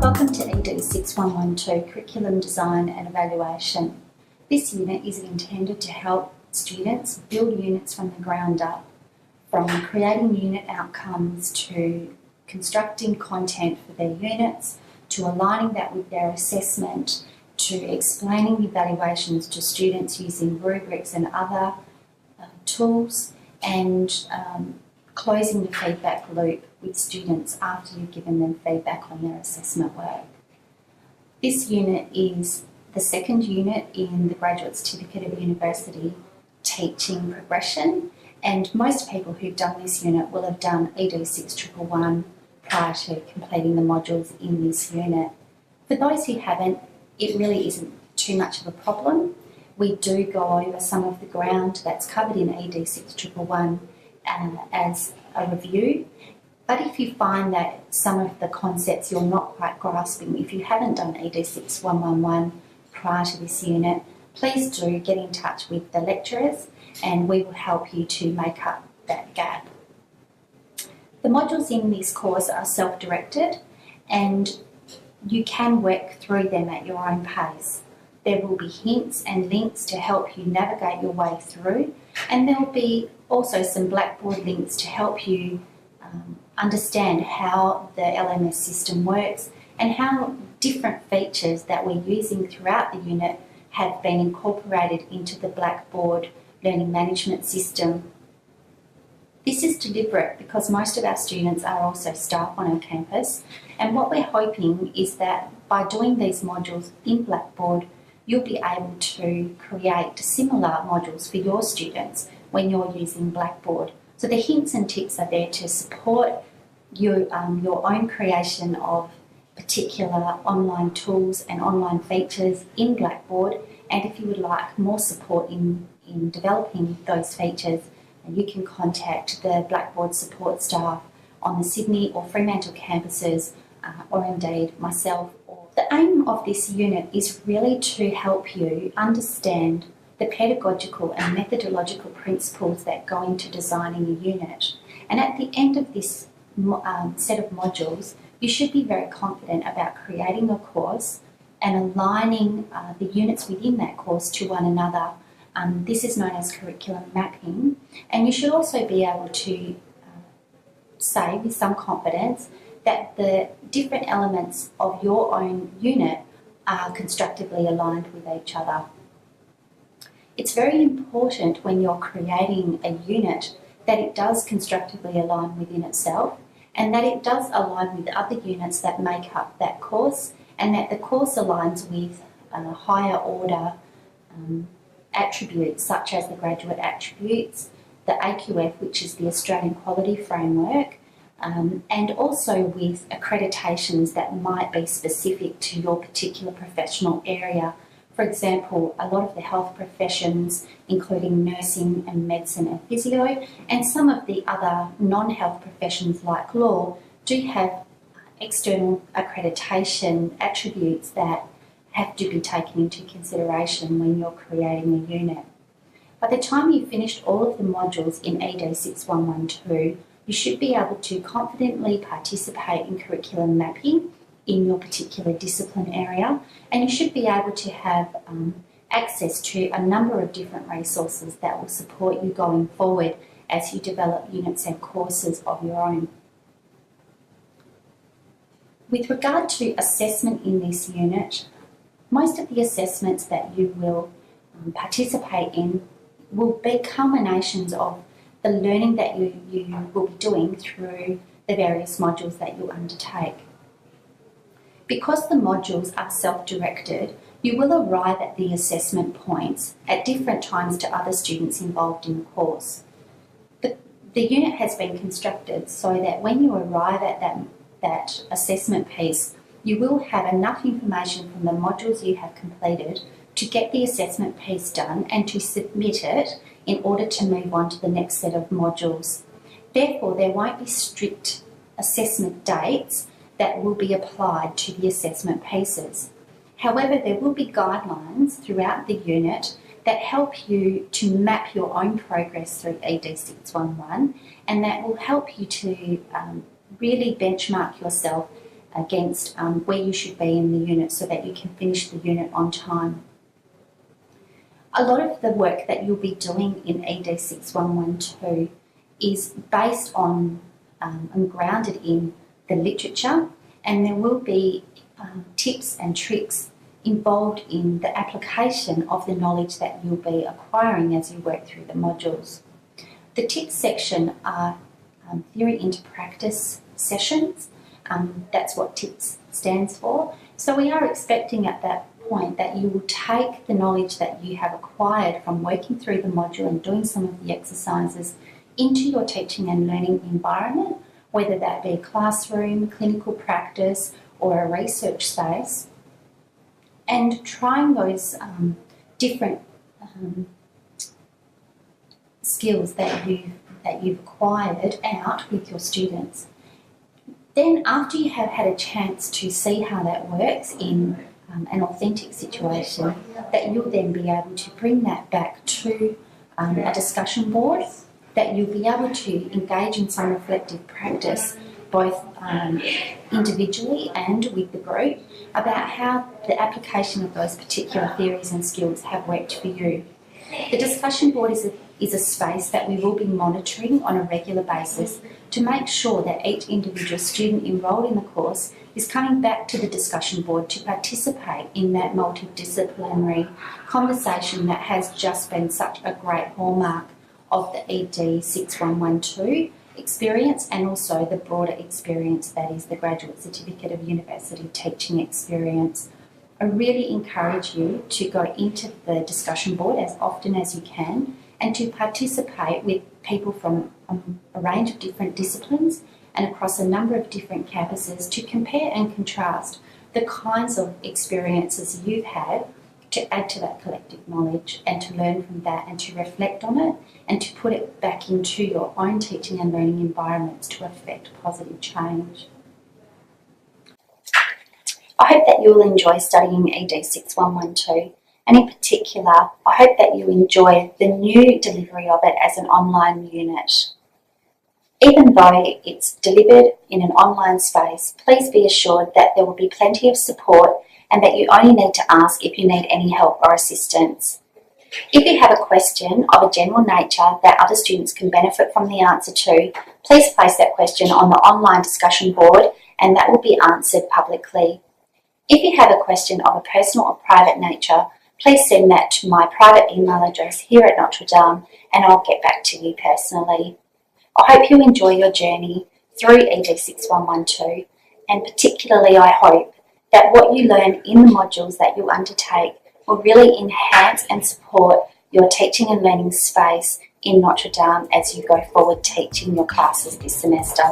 Welcome to ED 6112 Curriculum Design and Evaluation. This unit is intended to help students build units from the ground up, from creating unit outcomes to constructing content for their units, to aligning that with their assessment, to explaining evaluations to students using rubrics and other tools, and closing the feedback loop with students after you've given them feedback on their assessment work. This unit is the second unit in the Graduate Certificate of University teaching progression, and most people who've done this unit will have done ED 6111 prior to completing the modules in this unit. For those who haven't, it really isn't too much of a problem. We do go over some of the ground that's covered in ED 6111 as a review. But if you find that some of the concepts you're not quite grasping, if you haven't done ED 6111 prior to this unit, please do get in touch with the lecturers and we will help you to make up that gap. The modules in this course are self-directed and you can work through them at your own pace. There will be hints and links to help you navigate your way through, and there will be also some Blackboard links to help you understand how the LMS system works and how different features that we're using throughout the unit have been incorporated into the Blackboard learning management system. This is deliberate because most of our students are also staff on our campus, and what we're hoping is that by doing these modules in Blackboard, you'll be able to create similar modules for your students when you're using Blackboard. So the hints and tips are there to support your own creation of particular online tools and online features in Blackboard, and if you would like more support in developing those features, you can contact the Blackboard support staff on the Sydney or Fremantle campuses, or indeed myself. The aim of this unit is really to help you understand the pedagogical and methodological principles that go into designing a unit. And at the end of this set of modules, you should be very confident about creating a course and aligning the units within that course to one another. This is known as curriculum mapping, and you should also be able to say with some confidence that the different elements of your own unit are constructively aligned with each other. It's very important when you're creating a unit that it does constructively align within itself and that it does align with other units that make up that course, and that the course aligns with higher order attributes such as the graduate attributes, the AQF, which is the Australian Quality Framework, and also with accreditations that might be specific to your particular professional area. For example, a lot of the health professions, including nursing and medicine and physio, and some of the other non-health professions like law, do have external accreditation attributes that have to be taken into consideration when you're creating a unit. By the time you've finished all of the modules in ED 6112, you should be able to confidently participate in curriculum mapping in your particular discipline area, and you should be able to have access to a number of different resources that will support you going forward as you develop units and courses of your own. With regard to assessment in this unit, most of the assessments that you will participate in will be culminations of the learning that you will be doing through the various modules that you undertake. Because the modules are self-directed, you will arrive at the assessment points at different times to other students involved in the course. The unit has been constructed so that when you arrive at that assessment piece, you will have enough information from the modules you have completed to get the assessment piece done and to submit it in order to move on to the next set of modules. Therefore, there won't be strict assessment dates that will be applied to the assessment pieces. However, there will be guidelines throughout the unit that help you to map your own progress through ED611, and that will help you to really benchmark yourself against where you should be in the unit so that you can finish the unit on time. A lot of the work that you'll be doing in ED6112 is based on and grounded in the literature, and there will be tips and tricks involved in the application of the knowledge that you'll be acquiring as you work through the modules. The tips section are theory into practice sessions. That's what TIPS stands for. So we are expecting at that point that you will take the knowledge that you have acquired from working through the module and doing some of the exercises into your teaching and learning environment, whether that be a classroom, clinical practice, or a research space, and trying those different skills that you've acquired out with your students. Then after you have had a chance to see how that works in an authentic situation, that you'll then be able to bring that back to a discussion board, that you'll be able to engage in some reflective practice, both individually and with the group, about how the application of those particular theories and skills have worked for you. The discussion board is a space that we will be monitoring on a regular basis to make sure that each individual student enrolled in the course is coming back to the discussion board to participate in that multidisciplinary conversation that has just been such a great hallmark of the ED6112 experience, and also the broader experience that is the Graduate Certificate of University Teaching experience. I really encourage you to go into the discussion board as often as you can and to participate with people from a range of different disciplines and across a number of different campuses to compare and contrast the kinds of experiences you've had, to add to that collective knowledge and to learn from that and to reflect on it and to put it back into your own teaching and learning environments to affect positive change. I hope that you'll enjoy studying ED6112, and in particular, I hope that you enjoy the new delivery of it as an online unit. Even though it's delivered in an online space, please be assured that there will be plenty of support and that you only need to ask if you need any help or assistance. If you have a question of a general nature that other students can benefit from the answer to, please place that question on the online discussion board and that will be answered publicly. If you have a question of a personal or private nature, please send that to my private email address here at Notre Dame and I'll get back to you personally. I hope you enjoy your journey through ED6112, and particularly I hope that what you learn in the modules that you undertake will really enhance and support your teaching and learning space in Notre Dame as you go forward teaching your classes this semester.